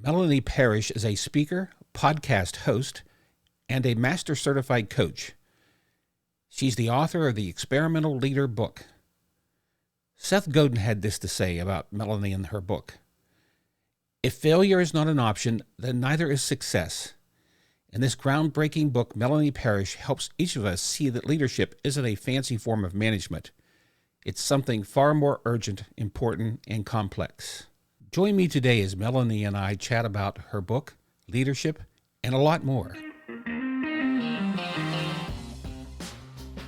Melanie Parish is a speaker, podcast host, and a MasterCertified Coach. She's the author of the Experimental Leader book. Seth Godin had this to say about Melanie and her book. If failure is not an option, then neither is success. In this groundbreaking book, Melanie Parish helps each of us see that leadership isn't a fancy form of management. It's something far more urgent, important, and complex. Join me today as Melanie and I chat about her book, leadership, and a lot more.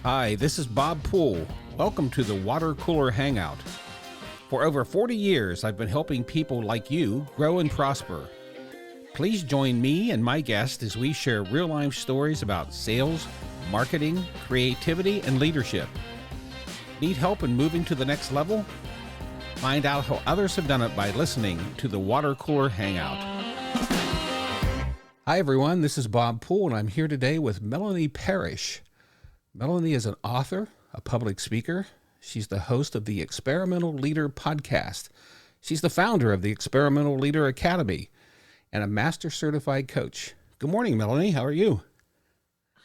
Hi, this is Bob Poole. Welcome to the Water Cooler Hangout. For over 40 years, I've been helping people like you grow and prosper. Please join me and my guests as we share real-life stories about sales, marketing, creativity, and leadership. Need help in moving to the next level? Find out how others have done it by listening to the Water Cooler Hangout. Hi everyone, this is Bob Poole and I'm here today with Melanie Parish. Melanie is an author, a public speaker. She's the host of the Experimental Leader podcast. She's the founder of the Experimental Leader Academy and a MasterCertified Coach. Good morning, Melanie. How are you?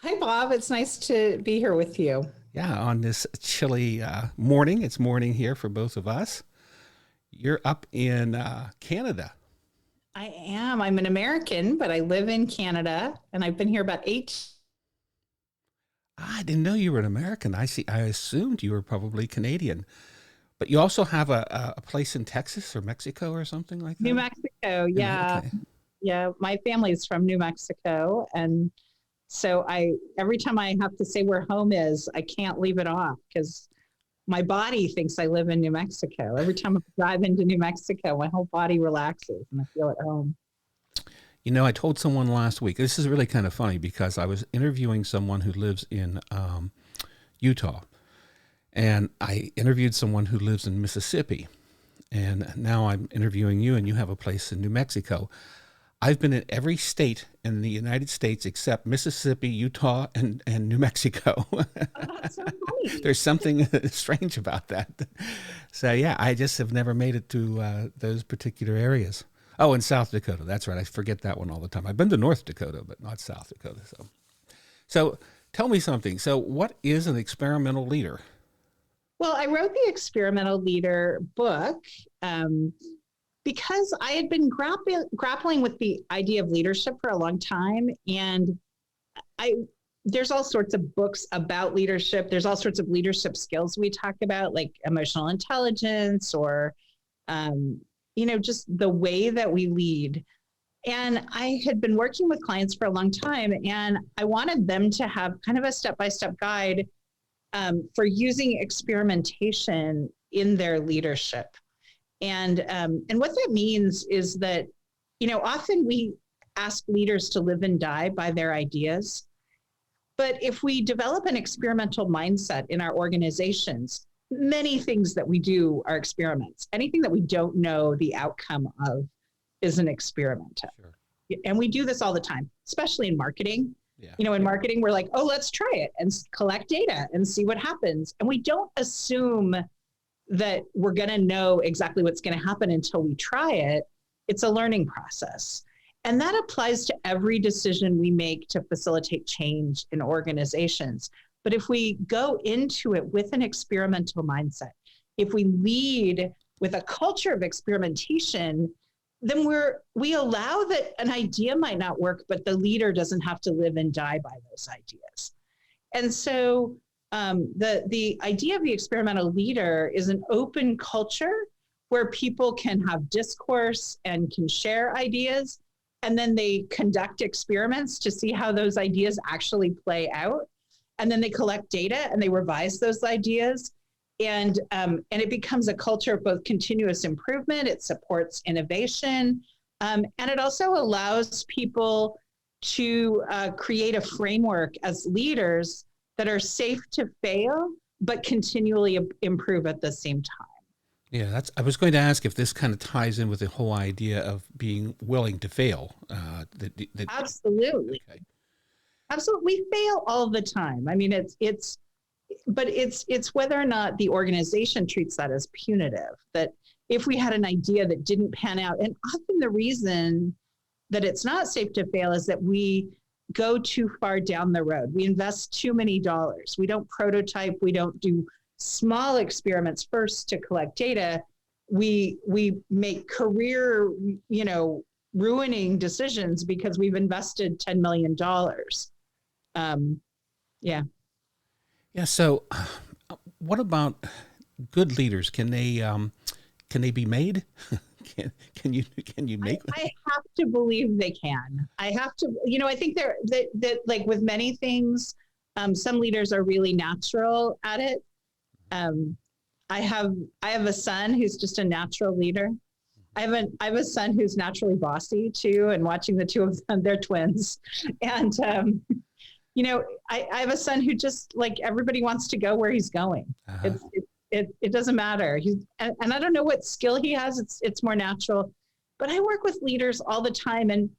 Hi, Bob. It's nice to be here with you. Yeah, on this chilly morning. It's morning here for both of us. You're up in Canada. I am. I'm an American, but I live in Canada, and I've been here about 8. I didn't know you were an American. I assumed you were probably Canadian. But you also have a place in Texas or Mexico or something like that? New Mexico, yeah. Okay. Yeah, my family is from New Mexico, and so every time I have to say where home is, I can't leave it off because my body thinks I live in New Mexico. Every time I drive into New Mexico, my whole body relaxes and I feel at home. You know, I told someone last week, this is really kind of funny because I was interviewing someone who lives in Utah, and I interviewed someone who lives in Mississippi, and now I'm interviewing you, and you have a place in New Mexico. I've been in every state in the United States except Mississippi, Utah, and New Mexico. Oh, that's so funny. There's something strange about that. So, yeah, I just have never made it to those particular areas. Oh, and South Dakota. That's right. I forget that one all the time. I've been to North Dakota, but not South Dakota. So tell me something. So what is an experimental leader? Well, I wrote the Experimental Leader book because I had been grappling with the idea of leadership for a long time. And there's all sorts of books about leadership. There's all sorts of leadership skills we talk about, like emotional intelligence or just the way that we lead. And I had been working with clients for a long time, and I wanted them to have kind of a step-by-step guide for using experimentation in their leadership. And what that means is that, often we ask leaders to live and die by their ideas. But if we develop an experimental mindset in our organizations, many things that we do are experiments. Anything that we don't know the outcome of is an experiment. Sure. And we do this all the time, especially in marketing. Yeah. In marketing, we're like, oh, let's try it and collect data and see what happens. And we don't assume that we're going to know exactly what's going to happen until we try it. It's a learning process. And that applies to every decision we make to facilitate change in organizations. But if we go into it with an experimental mindset, if we lead with a culture of experimentation, then we allow that an idea might not work, but the leader doesn't have to live and die by those ideas. And so the idea of the experimental leader is an open culture where people can have discourse and can share ideas, and then they conduct experiments to see how those ideas actually play out. And then they collect data and they revise those ideas. And it becomes a culture of both continuous improvement. It supports innovation. And it also allows people to create a framework as leaders that are safe to fail, but continually improve at the same time. Yeah, I was going to ask if this kind of ties in with the whole idea of being willing to fail. Absolutely. Okay. Absolutely. We fail all the time. I mean, it's but it's whether or not the organization treats that as punitive, that if we had an idea that didn't pan out, and often the reason that it's not safe to fail is that we go too far down the road. We invest too many dollars. We don't prototype. We don't do small experiments first to collect data. We make career, ruining decisions because we've invested $10 million. Yeah. Yeah. So what about good leaders? Can they be made? Can you make them? I have to believe they can. I have to, I think that like with many things, some leaders are really natural at it. I have a son who's just a natural leader. I have a son who's naturally bossy too, and watching the two of them, they're twins. And, I have a son who just like everybody wants to go where he's going. Uh-huh. It doesn't matter. And I don't know what skill he has. It's more natural, but I work with leaders all the time, and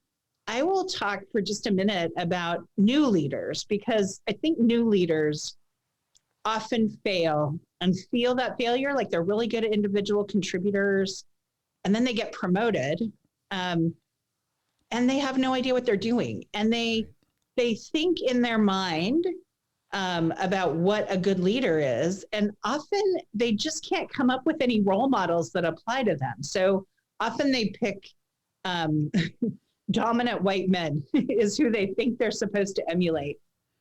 I will talk for just a minute about new leaders, because I think new leaders often fail and feel that failure, like they're really good at individual contributors, and then they get promoted, and they have no idea what they're doing, and they think in their mind about what a good leader is. And often they just can't come up with any role models that apply to them. So often they pick dominant white men is who they think they're supposed to emulate.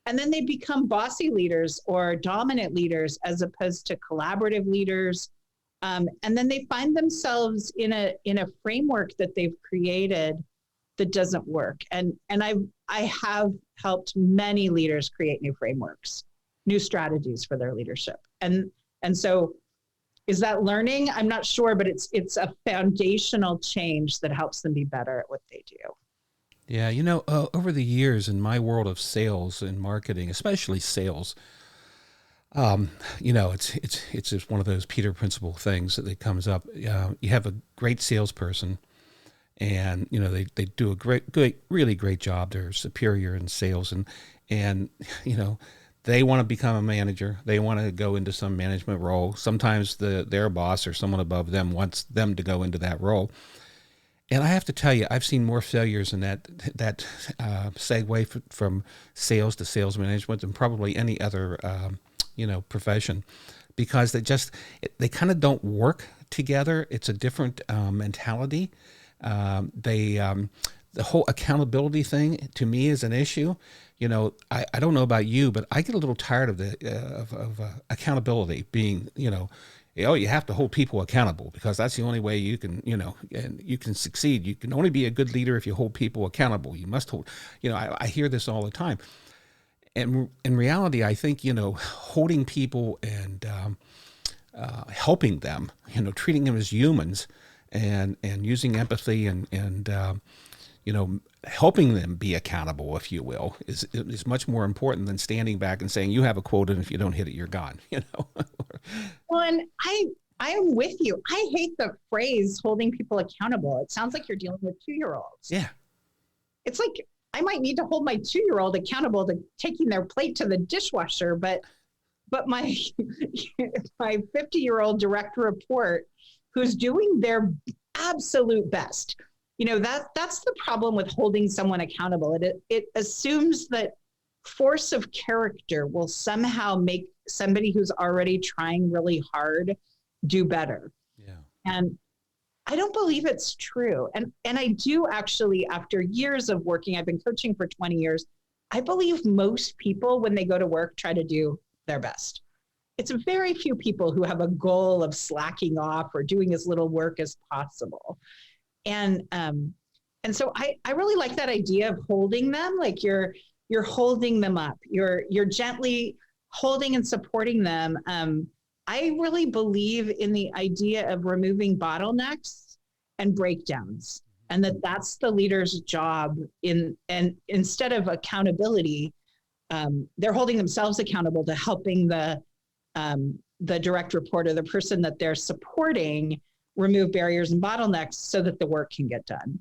And then they become bossy leaders or dominant leaders as opposed to collaborative leaders. And then they find themselves in a framework that they've created that doesn't work. And I have helped many leaders create new frameworks, new strategies for their leadership. And so is that learning? I'm not sure, but it's a foundational change that helps them be better at what they do. Yeah, over the years in my world of sales and marketing, especially sales, it's just one of those Peter Principle things that comes up. You have a great salesperson, and they do a really great job. They're superior in sales, and they want to become a manager. They want to go into some management role. Sometimes their boss or someone above them wants them to go into that role. And I have to tell you, I've seen more failures in that segue from sales to sales management than probably any other profession, because they kind of don't work together. It's a different mentality. The whole accountability thing to me is an issue. I don't know about you, but I get a little tired of accountability being, you have to hold people accountable, because that's the only way you can, and you can succeed. You can only be a good leader if you hold people accountable. You must hold, I hear this all the time. And in reality, I think, holding people and helping them, treating them as humans, and using empathy and helping them be accountable, if you will, is much more important than standing back and saying you have a quota, and if you don't hit it, you're gone. Well, and I'm with you. I hate the phrase holding people accountable. It sounds like you're dealing with 2-year-olds. Yeah. It's like I might need to hold my 2-year-old accountable to taking their plate to the dishwasher, but my 50-year-old direct report who's doing their absolute best. That's the problem with holding someone accountable. It assumes that force of character will somehow make somebody who's already trying really hard do better. Yeah. And I don't believe it's true. And I do actually, after years of working, I've been coaching for 20 years, I believe most people, when they go to work, try to do their best. It's very few people who have a goal of slacking off or doing as little work as possible. And so I really like that idea of holding them, like you're holding them up. You're gently holding and supporting them. I really believe in the idea of removing bottlenecks and breakdowns, and that's the leader's job. And instead of accountability, they're holding themselves accountable to helping the direct report or the person that they're supporting remove barriers and bottlenecks so that the work can get done.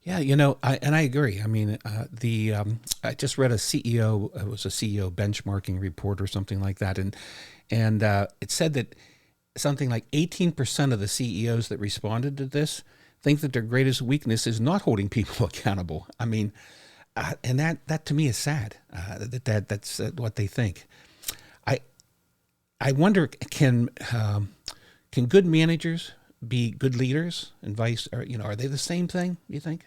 Yeah, I agree. I mean, I just read it was a CEO benchmarking report or something like that, and it said that something like 18% of the CEOs that responded to this think that their greatest weakness is not holding people accountable. I mean, and that to me is sad. That's what they think. I I wonder, can good managers be good leaders and vice, or are they the same thing, you think?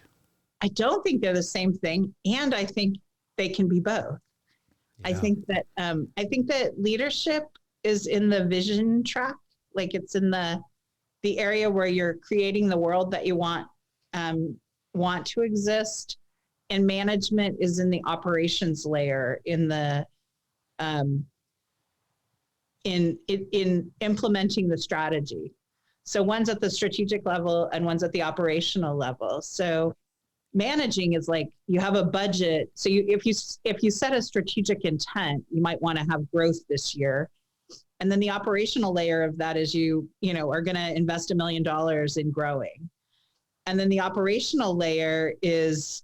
I don't think they're the same thing, and I think they can be both. Yeah. I think that leadership is in the vision track, like it's in the area where you're creating the world that you want to exist, and management is in the operations layer, in the in implementing the strategy. So one's at the strategic level and one's at the operational level. So managing is like you have a budget. So if you set a strategic intent, you might want to have growth this year. And then the operational layer of that is you are going to invest $1 million in growing. And then the operational layer is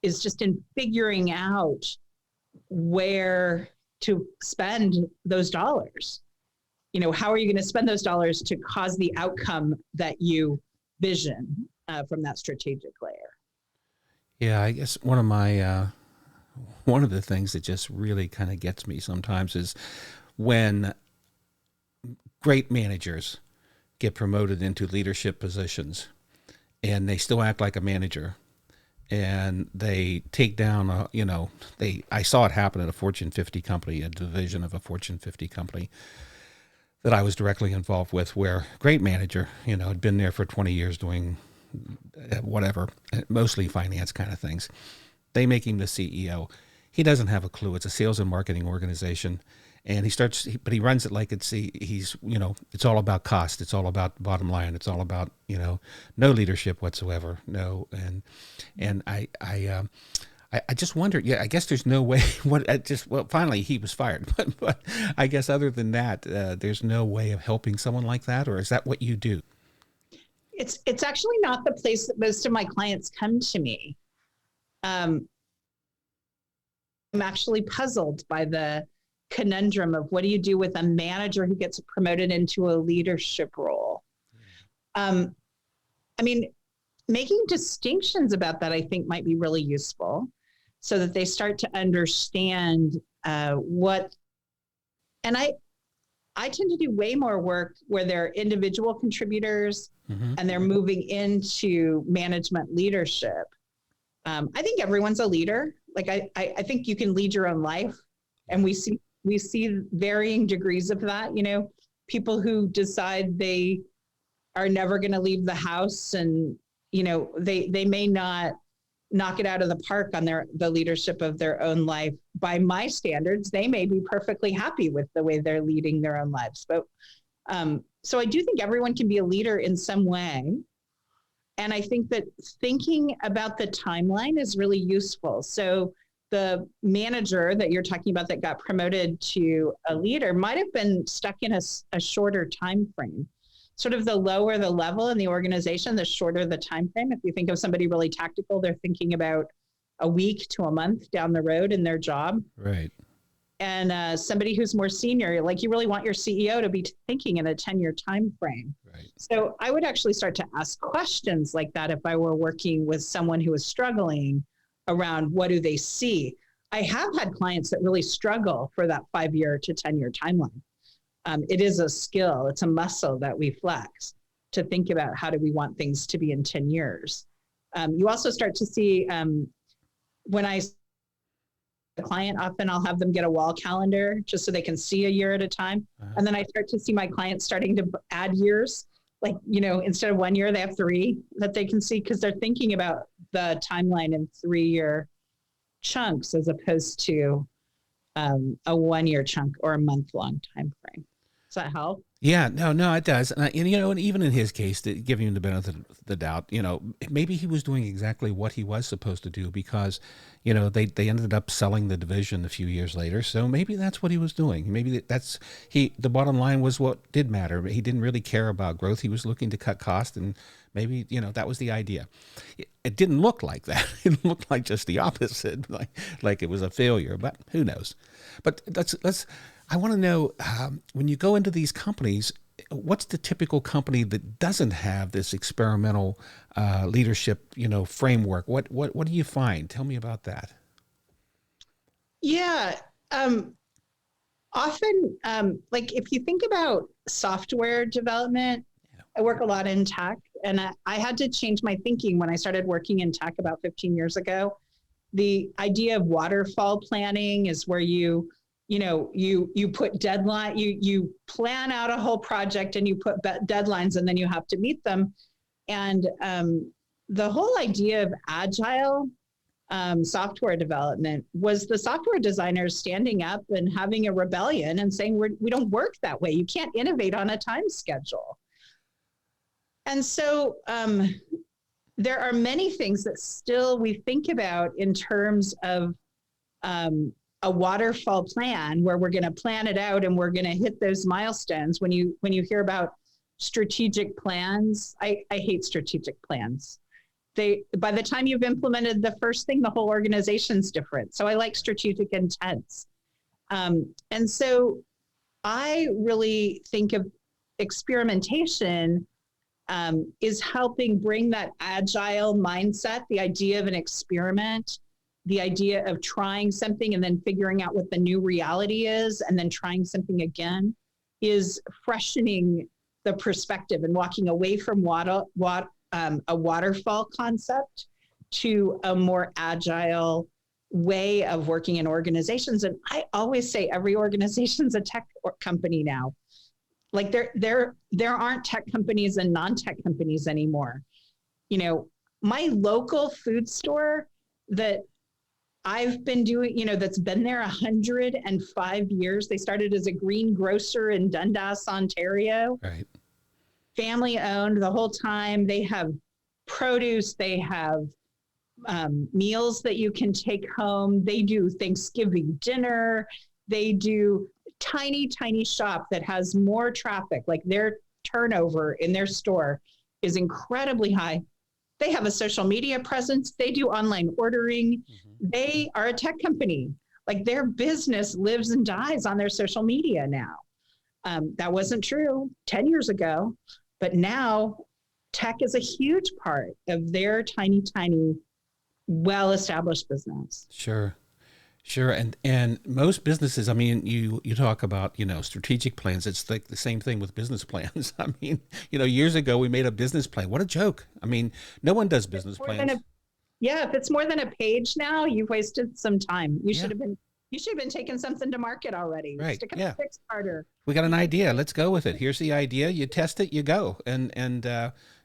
just in figuring out where to spend those dollars. How are you going to spend those dollars to cause the outcome that you vision from that strategic layer? Yeah, I guess one of the things that just really kind of gets me sometimes is when great managers get promoted into leadership positions and they still act like a manager, and they take down I saw it happen at a Fortune 50 company, a division of a Fortune 50 company that I was directly involved with, where great manager, had been there for 20 years doing whatever, mostly finance kind of things. They make him the CEO. He doesn't have a clue. It's a sales and marketing organization. And but he runs it like it's all about cost. It's all about bottom line. It's all about, no leadership whatsoever. No. And I just wonder, I guess there's no way, finally he was fired, but I guess other than that, there's no way of helping someone like that, or is that what you do? It's actually not the place that most of my clients come to me. I'm actually puzzled by the conundrum of what do you do with a manager who gets promoted into a leadership role? Making distinctions about that, I think, might be really useful, so that they start to understand what. And I tend to do way more work where they're individual contributors, mm-hmm. and they're moving into management leadership. I think everyone's a leader. Like I think you can lead your own life, and we see varying degrees of that. People who decide they are never going to leave the house, and they may not knock it out of the park on the leadership of their own life. By my standards, they may be perfectly happy with the way they're leading their own lives. But so I do think everyone can be a leader in some way. And I think that thinking about the timeline is really useful. So the manager that you're talking about that got promoted to a leader might have been stuck in a shorter time frame. Sort of the lower the level in the organization, the shorter the time frame. If you think of somebody really tactical, they're thinking about a week to a month down the road in their job. Right. And somebody who's more senior, like you really want your CEO to be thinking in a 10-year time frame. Right. So I would actually start to ask questions like that if I were working with someone who is struggling around what do they see. I have had clients that really struggle for that 5-year to 10-year timeline. It is a skill. It's a muscle that we flex to think about how do we want things to be in 10 years. You also start to see when I a client, often I'll have them get a wall calendar just so they can see a year at a time. Uh-huh. And then I start to see my clients starting to add years. Like, instead of 1 year, they have 3 that they can see, because they're thinking about the timeline in 3-year chunks as opposed to a 1-year chunk or a month-long time frame. Does that help? Yeah, no, it does. And even in his case, giving him the benefit of the doubt, maybe he was doing exactly what he was supposed to do, because, they ended up selling the division a few years later. So maybe that's what he was doing. Maybe the bottom line was what did matter. He didn't really care about growth. He was looking to cut costs and Maybe, that was the idea. It didn't look like that. It looked like just the opposite, like it was a failure, but who knows? But I want to know, when you go into these companies, what's the typical company that doesn't have this experimental leadership, framework? What do you find? Tell me about that. Yeah. Often, like if you think about software development, I work a lot in tech, and I had to change my thinking when I started working in tech about 15 years ago. The idea of waterfall planning is where you put deadline, you plan out a whole project and you put deadlines, and then you have to meet them. And the whole idea of agile software development was the software designers standing up and having a rebellion and saying, we don't work that way. You can't innovate on a time schedule. And so there are many things that still we think about in terms of a waterfall plan, where we're going to plan it out and we're going to hit those milestones. When you hear about strategic plans, I hate strategic plans. By the time you've implemented the first thing, the whole organization's different. So I like strategic intents. And so I really think of experimentation is helping bring that agile mindset, the idea of an experiment, the idea of trying something and then figuring out what the new reality is, and then trying something again, is freshening the perspective and walking away from a waterfall concept to a more agile way of working in organizations. And I always say every organization's a tech company now. Like there aren't tech companies and non-tech companies anymore. My local food store that I've been doing, that's been there 105 years. They started as a green grocer in Dundas, Ontario. Right. Family owned the whole time. They have produce. They have meals that you can take home. They do Thanksgiving dinner. They do tiny shop that has more traffic. Like their turnover in their store is incredibly high. They have a social media presence. They do online ordering. Mm-hmm. They are a tech company. Like their business lives and dies on their social media now. That wasn't true 10 years ago, but now tech is a huge part of their tiny, well-established business. Sure. And most businesses, I mean, you talk about, strategic plans. It's like the same thing with business plans. I mean, years ago we made a business plan. What a joke. I mean, no one does business plans. If it's more than a page now, you've wasted some time. You should have been taking something to market already. Right. Stick a fix harder. We got an idea. Let's go with it. Here's the idea. You test it, you go. And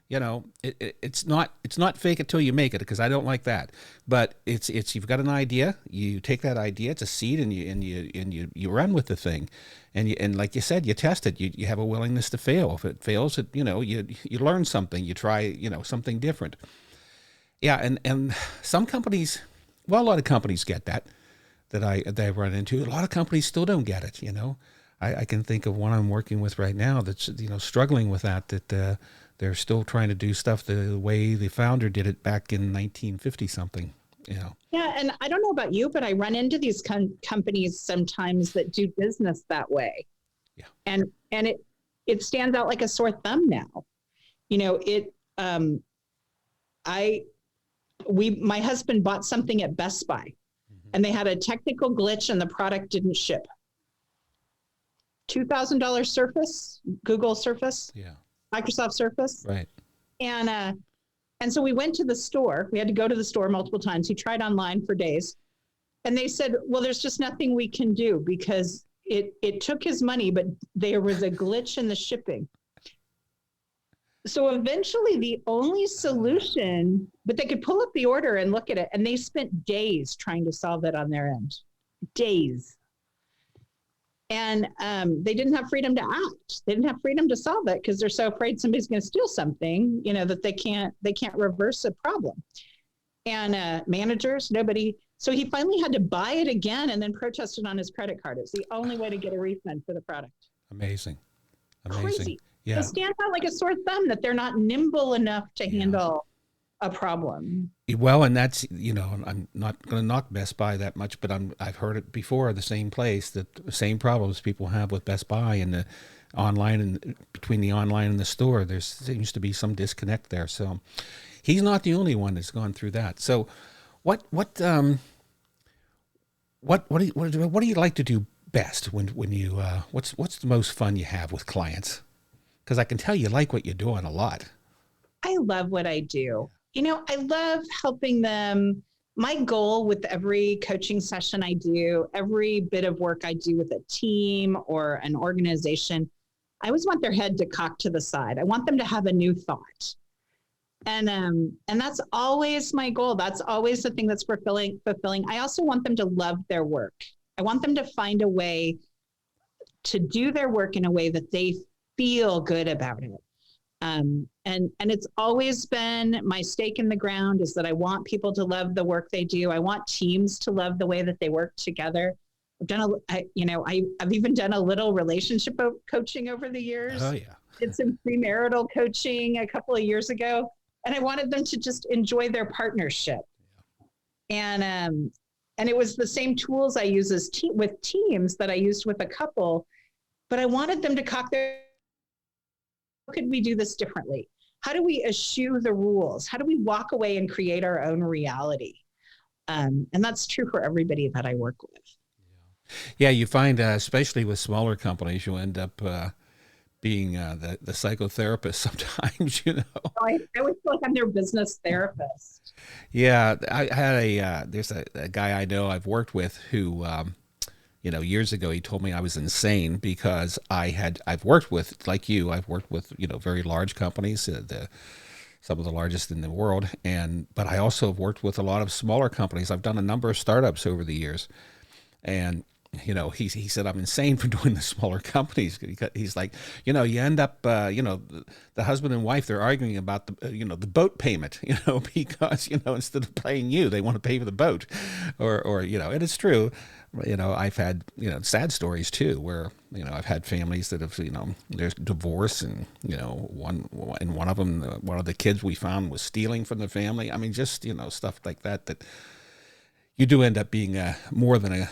it's not fake it till you make it, because I don't like that. But it's you've got an idea, you take that idea, it's a seed, and you run with the thing, and like you said, you test it. You have a willingness to fail. If it fails, you learn something. You try something different. Yeah, and some companies, well, a lot of companies get that I run into. A lot of companies still don't get it. I can think of one I'm working with right now that's struggling with that. They're still trying to do stuff the way the founder did it back in 1950 something. Yeah, and I don't know about you, but I run into these companies sometimes that do business that way. Yeah, and it stands out like a sore thumb now. My husband bought something at Best Buy, mm-hmm. and they had a technical glitch and the product didn't ship. $2,000 Surface, Google Surface. Yeah. Microsoft Surface. Right. And so we went to the store. We had to go to the store multiple times. He tried online for days. And they said, well, there's just nothing we can do because it took his money, but there was a glitch in the shipping. So eventually the only solution, but they could pull up the order and look at it, and they spent days trying to solve it on their end. Days. And they didn't have freedom to act. They didn't have freedom to solve it because they're so afraid somebody's going to steal something, that they can't reverse a problem. And managers, nobody. So he finally had to buy it again and then protested on his credit card. It's the only way to get a refund for the product. Amazing. Crazy. It stands out like a sore thumb that they're not nimble enough to handle a problem. Well, and that's, I'm not going to knock Best Buy that much, but I've heard it before, the same place, that the same problems people have with Best Buy and the online, and between the online and the store, there seems to be some disconnect there. So he's not the only one that's gone through that. So what do you like to do best when you what's the most fun you have with clients? Because I can tell you like what you're doing a lot. I love what I do. I love helping them. My goal with every coaching session I do, every bit of work I do with a team or an organization, I always want their head to cock to the side. I want them to have a new thought. And that's always my goal. That's always the thing that's fulfilling. I also want them to love their work. I want them to find a way to do their work in a way that they feel good about it. And it's always been my stake in the ground is that I want people to love the work they do. I want teams to love the way that they work together. I've even done a little relationship coaching over the years. Oh yeah. Did some premarital coaching a couple of years ago, and I wanted them to just enjoy their partnership. And it was the same tools I use with teams that I used with a couple, but I wanted them to cock their. How could we do this differently? How do we eschew the rules? How do we walk away and create our own reality? And that's true for everybody that I work with. Yeah, you find, especially with smaller companies, you end up being the psychotherapist sometimes, I always feel like I'm their business therapist. Yeah, I had there's a guy I know I've worked with who, years ago, he told me I was insane because I've worked with, like you, I've worked with, very large companies, some of the largest in the world. But I also have worked with a lot of smaller companies. I've done a number of startups over the years. And, he said, I'm insane for doing the smaller companies. He's like, you end up, the husband and wife, they're arguing about the boat payment, because, instead of paying you, they want to pay for the boat or, and it's true. I've had, sad stories too, where, I've had families that have, there's divorce and, one of them, one of the kids we found was stealing from the family. I mean, just, stuff like that you do end up being more than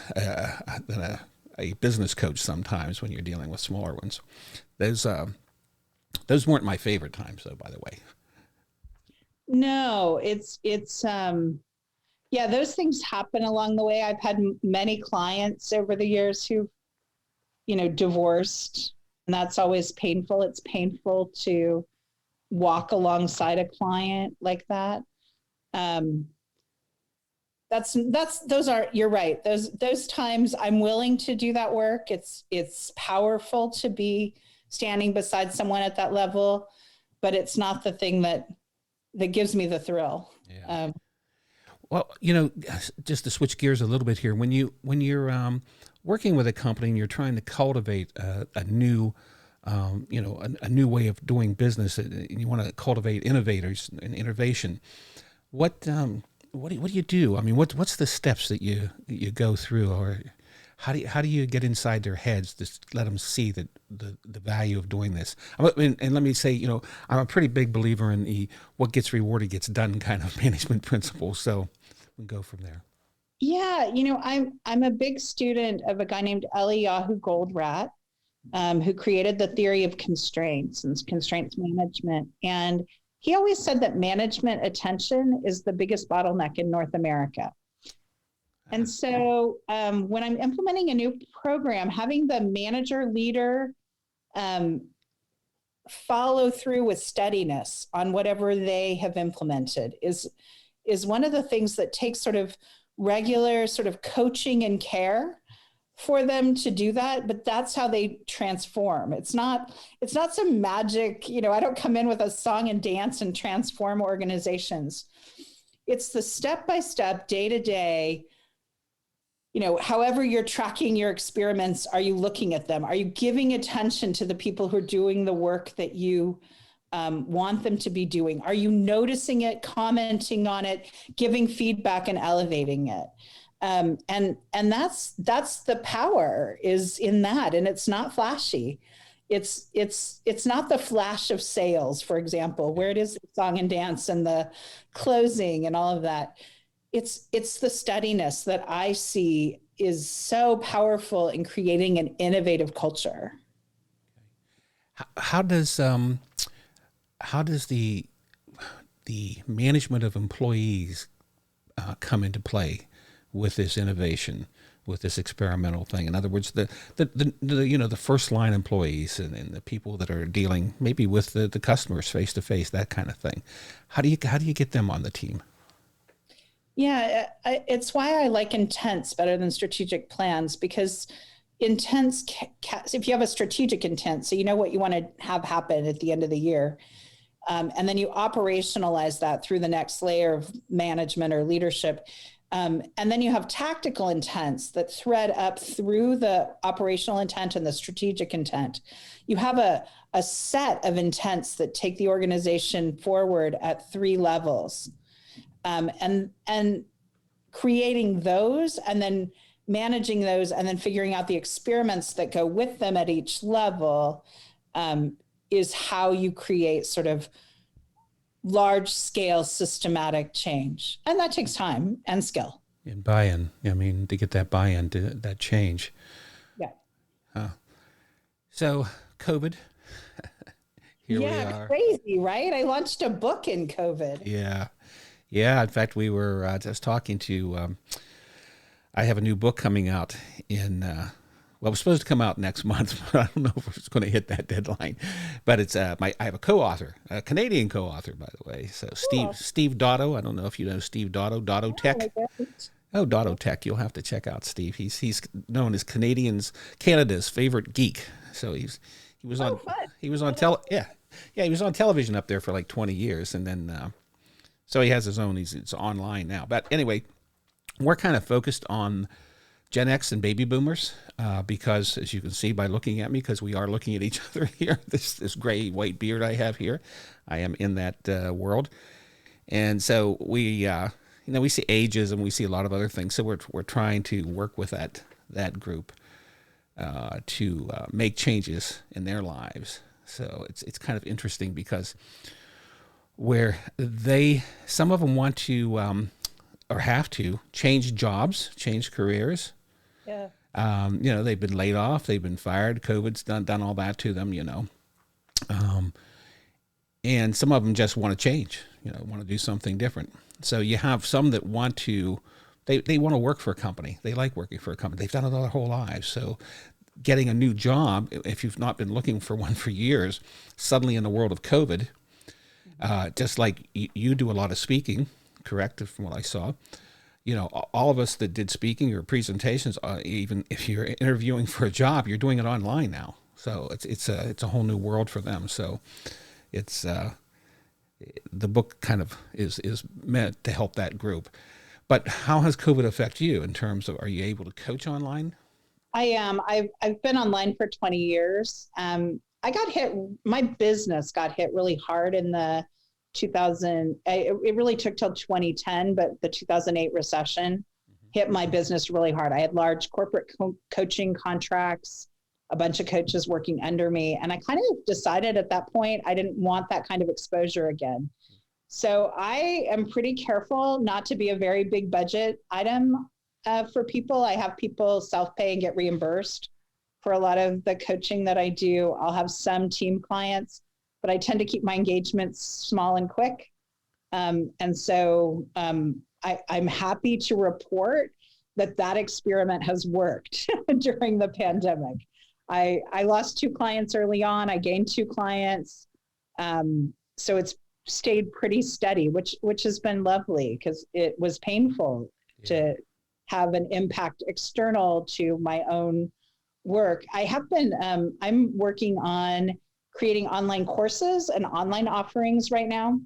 a business coach sometimes when you're dealing with smaller ones. Those weren't my favorite times though, by the way. No, it's those things happen along the way. I've had many clients over the years who, divorced, and that's always painful. It's painful to walk alongside a client like that. You're right. Those times I'm willing to do that work. It's powerful to be standing beside someone at that level, but it's not the thing that gives me the thrill. Yeah. Well, just to switch gears a little bit here, when you're working with a company and you're trying to cultivate a new new way of doing business, and you want to cultivate innovators and innovation, what do you do? I mean, what's the steps that you go through, or how do you get inside their heads to let them see the value of doing this? And let me say, I'm a pretty big believer in the what gets rewarded gets done kind of management principle. So we go from there. Yeah, I'm a big student of a guy named Eliyahu Goldratt, who created the theory of constraints and constraints management. And he always said that management attention is the biggest bottleneck in North America. And so when I'm implementing a new program, having the manager leader follow through with steadiness on whatever they have implemented is one of the things that takes sort of regular sort of coaching and care for them to do that, but that's how they transform. It's not some magic, I don't come in with a song and dance and transform organizations. It's the step-by-step, day-to-day, however you're tracking your experiments, are you looking at them? Are you giving attention to the people who are doing the work that you want them to be doing? Are you noticing it, commenting on it, giving feedback and elevating it? And that's the power is in that. And it's not flashy. It's not the flash of sales, for example, where it is the song and dance and the closing and all of that. It's the steadiness that I see is so powerful in creating an innovative culture. How does the management of employees come into play with this innovation, with this experimental thing? In other words, the first line employees and the people that are dealing maybe with the customers face to face, that kind of thing. How do you get them on the team? Yeah, it's why I like intents better than strategic plans, because intents, if you have a strategic intent, so you know what you want to have happen at the end of the year, and then you operationalize that through the next layer of management or leadership. And then you have tactical intents that thread up through the operational intent and the strategic intent. You have a set of intents that take the organization forward at 3 levels. And creating those and then managing those and then figuring out the experiments that go with them at each level is how you create sort of large scale systematic change. And that takes time and skill. And buy-in. I mean, to get that buy-in, to that change. Yeah. So COVID, here we are. Crazy, right? I launched a book in COVID. Yeah. In fact, we were just talking to, I have a new book coming out it was supposed to come out next month, but I don't know if it's going to hit that deadline. But it's I have a co-author, a Canadian co-author, by the way. So Cool. Steve Dotto. I don't know if you know Steve Dotto, Dotto Tech. Oh, Dotto Tech. You'll have to check out Steve. He's known as Canada's favorite geek. So he was on television up there for like 20 years, and then so he has his own. It's online now. But anyway, we're kind of focused on Gen X and baby boomers because, as you can see by looking at me, because we are looking at each other here, this gray white beard I have here, I am in that world, and so we see ages and we see a lot of other things. So we're trying to work with that group to make changes in their lives. So it's kind of interesting because where some of them want to or have to change jobs, change careers. Yeah. They've been laid off, they've been fired, COVID's done all that to them, and some of them just want to change, want to do something different. So you have some that want to, they want to work for a company. They like working for a company. They've done it their whole lives. So getting a new job, if you've not been looking for one for years, suddenly in the world of COVID, just like you do a lot of speaking, correct, from what I saw, all of us that did speaking or presentations, even if you're interviewing for a job, you're doing it online now. So it's a whole new world for them. So it's the book kind of is meant to help that group. But how has COVID affect you in terms of, are you able to coach online? I am. I've been online for 20 years. My business got hit really hard in the 2000. It really took till 2010, but the 2008 recession hit my business really hard. I had large corporate coaching contracts, a bunch of coaches working under me. And I kind of decided at that point, I didn't want that kind of exposure again. So I am pretty careful not to be a very big budget item for people. I have people self-pay and get reimbursed for a lot of the coaching that I do. I'll have some team clients, but I tend to keep my engagements small and quick. And so I'm happy to report that experiment has worked during the pandemic. I lost 2 clients early on. I gained 2 clients. So it's stayed pretty steady, which has been lovely because it was painful to have an impact external to my own work. I have been, I'm working on creating online courses and online offerings right now.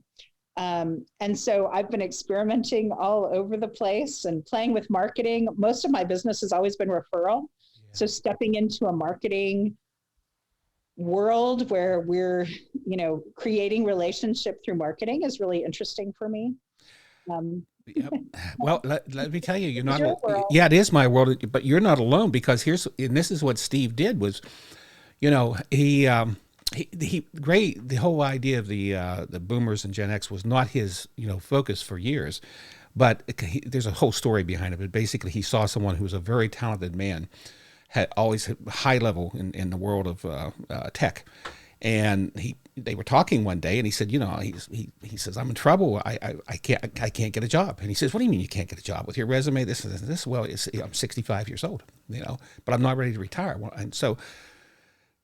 And so I've been experimenting all over the place and playing with marketing. Most of my business has always been referral. So stepping into a marketing world where we're, creating relationship through marketing is really interesting for me. Yep. Well, let me tell you, you're not. Yeah, it is my world, but you're not alone because this is what Steve did was, Gray, the whole idea of the boomers and Gen X was not his, focus for years, but there's a whole story behind it. But basically, he saw someone who was a very talented man, had always high level in the world of tech, and they were talking one day, and he said, he says, I'm in trouble. I can't get a job. And he says, what do you mean you can't get a job with your resume? This and this. Well, I'm 65 years old, but I'm not ready to retire. And so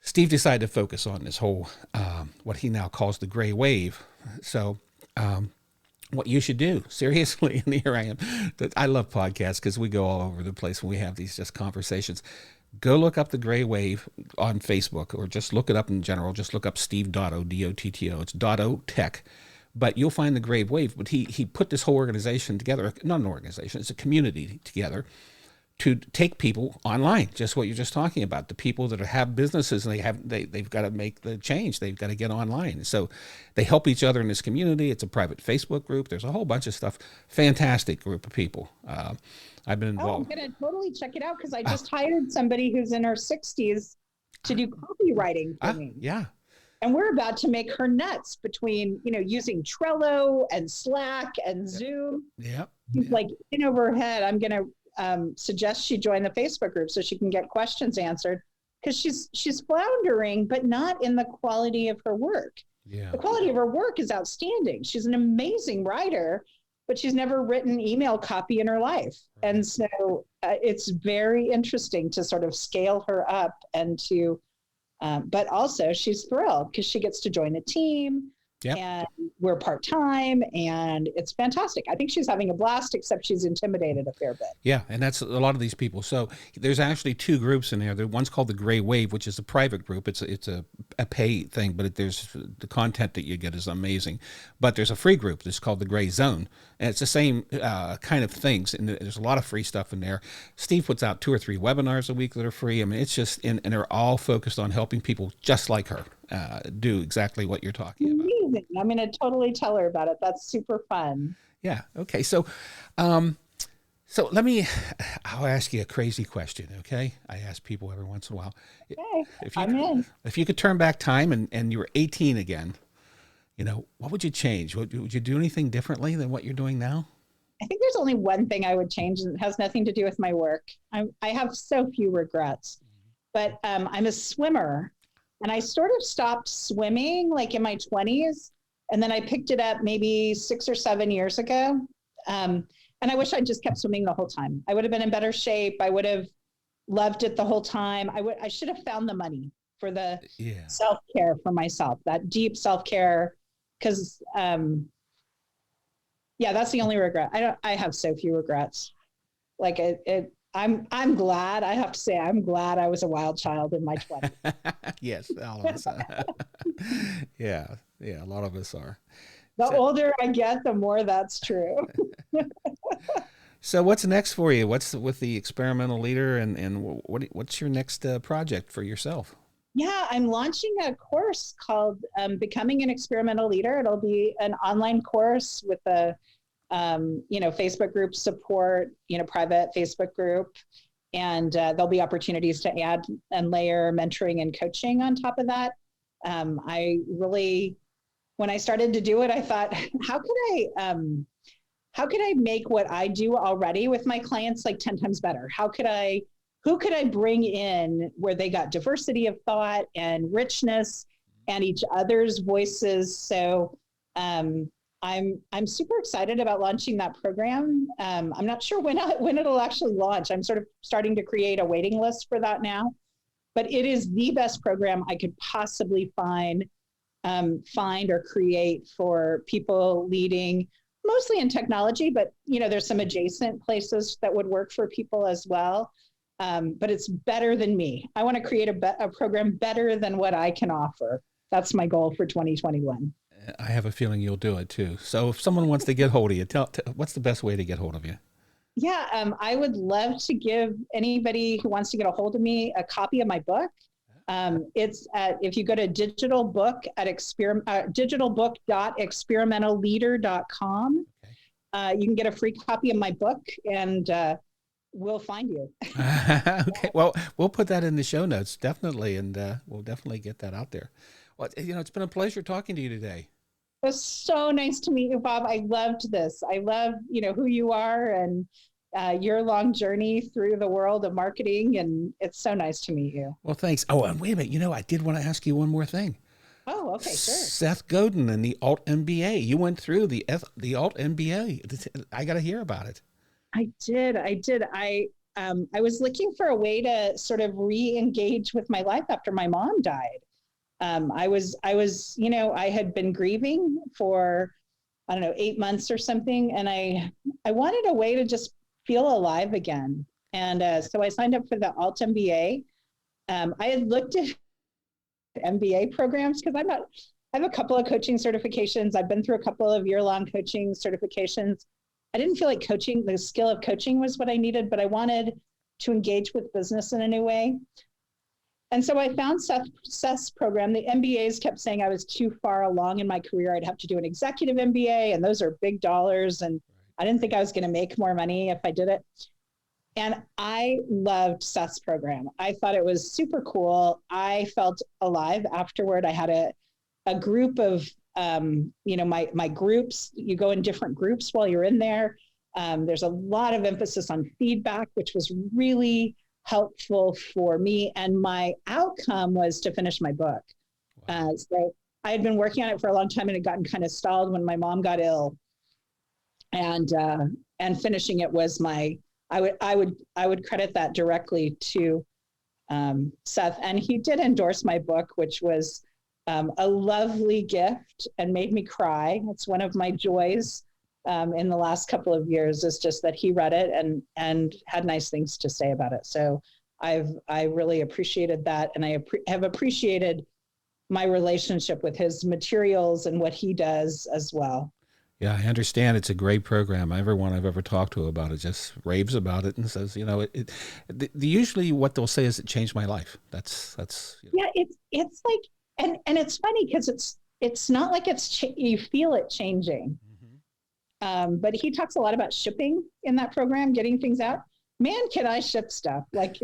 Steve decided to focus on this whole, what he now calls the gray wave. So, what you should do, seriously, and here I am. I love podcasts because we go all over the place when we have these just conversations. Go look up the gray wave on Facebook, or just look it up in general. Just look up Steve Dotto, Dotto. It's Dotto Tech. But you'll find the gray wave. But he put this whole organization together, not an organization, it's a community together, to take people online, just what you're just talking about. The people that have businesses, and they've got to make the change. They've got to get online. So they help each other in this community. It's a private Facebook group. There's a whole bunch of stuff. Fantastic group of people. I've been involved. I'm going to totally check it out because I just hired somebody who's in her 60s to do copywriting for me. Yeah. And we're about to make her nuts between, using Trello and Slack and Zoom. Yeah. She's like in over her head. I'm going to suggest she join the Facebook group so she can get questions answered, because she's floundering, but not in the quality of her work. Yeah. The quality of her work is outstanding. She's an amazing writer, but she's never written email copy in her life. Right. And so it's very interesting to sort of scale her up and to, but also she's thrilled because she gets to join a team. Yep. And we're part-time, and it's fantastic. I think she's having a blast, except she's intimidated a fair bit. Yeah, and that's a lot of these people. So there's actually two groups in there. One's called the Gray Wave, which is a private group. It's a pay thing, but there's the content that you get is amazing. But there's a free group that's called the Gray Zone, and it's the same kind of things. And there's a lot of free stuff in there. Steve puts out 2 or 3 webinars a week that are free. I mean, it's just, and they're all focused on helping people just like her do exactly what you're talking about. Amazing. I'm going to totally tell her about it. That's super fun. Yeah. Okay. So, I'll ask you a crazy question. Okay. I ask people every once in a while. Okay. If you could turn back time and you were 18 again, what would you change? Would you do anything differently than what you're doing now? I think there's only one thing I would change, and it has nothing to do with my work. I have so few regrets, but I'm a swimmer. And I sort of stopped swimming like in my 20s. And then I picked it up maybe 6 or 7 years ago. And I wish I'd just kept swimming the whole time. I would have been in better shape. I would have loved it the whole time. I should have found the money for the self-care for myself, that deep self-care. Because, that's the only regret. I have so few regrets. Like I'm glad, I have to say, I'm glad I was a wild child in my 20s. Yes, all of us. Yeah, a lot of us are. The older I get, the more that's true. So what's next for you? What's with the experimental leader, and what's your next project for yourself? Yeah, I'm launching a course called Becoming an Experimental Leader. It'll be an online course with a Facebook group support, private Facebook group. And there'll be opportunities to add and layer mentoring and coaching on top of that. When I started to do it, I thought, how could I make what I do already with my clients like 10 times better? Who could I bring in where they got diversity of thought and richness and each other's voices? So, I'm super excited about launching that program. I'm not sure when it'll actually launch. I'm sort of starting to create a waiting list for that now, but it is the best program I could possibly find or create for people leading, mostly in technology, but there's some adjacent places that would work for people as well. But it's better than me. I want to create a program better than what I can offer. That's my goal for 2021. I have a feeling you'll do it too. So if someone wants to get hold of you, what's the best way to get hold of you? Yeah, I would love to give anybody who wants to get a hold of me a copy of my book. It's if you go to digitalbook.experimentalleader.com, you can get a free copy of my book. And we'll find you. Okay. Well, we'll put that in the show notes, definitely. And we'll definitely get that out there. Well, it's been a pleasure talking to you today. It was so nice to meet you, Bob. I loved this. I love, who you are and your long journey through the world of marketing. And it's so nice to meet you. Well, thanks. Oh, and wait a minute. I did want to ask you one more thing. Oh, okay, sure. Seth Godin and the Alt MBA. You went through the Alt MBA. I got to hear about it. I did. I was looking for a way to sort of re-engage with my life after my mom died. I was, I had been grieving for, 8 months or something. And I wanted a way to just feel alive again. And so I signed up for the Alt MBA. I had looked at MBA programs because I have a couple of coaching certifications. I've been through a couple of year-long coaching certifications. I didn't feel like the skill of coaching was what I needed, but I wanted to engage with business in a new way. And so I found Seth's program. The MBAs kept saying I was too far along in my career. I'd have to do an executive MBA, and those are big dollars. And I didn't think I was going to make more money if I did it. And I loved Seth's program. I thought it was super cool. I felt alive afterward. I had a group of, my groups. You go in different groups while you're in there. There's a lot of emphasis on feedback, which was really helpful for me. And my outcome was to finish my book. Wow. So I had been working on it for a long time and it had gotten kind of stalled when my mom got ill. And finishing it was I would credit that directly to Seth. And he did endorse my book, which was a lovely gift and made me cry. It's one of my joys in the last couple of years, is just that he read it and had nice things to say about it. So I really appreciated that. And I have appreciated my relationship with his materials and what he does as well. Yeah, I understand. It's a great program. Everyone I've ever talked to about it just raves about it and says, usually what they'll say is it changed my life. That's. Yeah, it's like, and it's funny because it's not like you feel it changing. Mm-hmm. But he talks a lot about shipping in that program, getting things out. Man, can I ship stuff? Like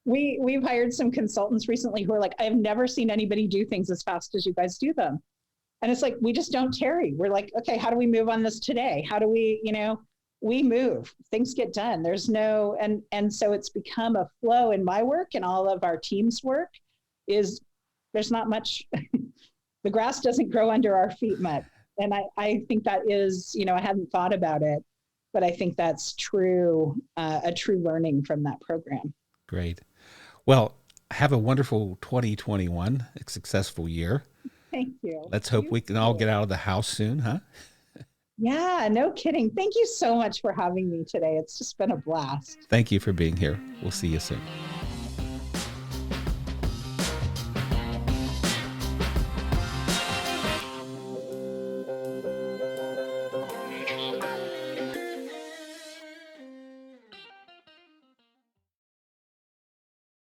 we've hired some consultants recently who are like, I've never seen anybody do things as fast as you guys do them. And it's like, we just don't tarry. We're like, okay, how do we move on this today? How do we, we move, things get done. There's no, and so it's become a flow in my work and all of our team's work is there's not much, the grass doesn't grow under our feet much. And I think that is, I hadn't thought about it, but I think that's true, a true learning from that program. Great. Well, have a wonderful 2021, a successful year. Thank you. Let's hope we can all get out of the house soon, huh? Yeah, no kidding. Thank you so much for having me today. It's just been a blast. Thank you for being here. We'll see you soon.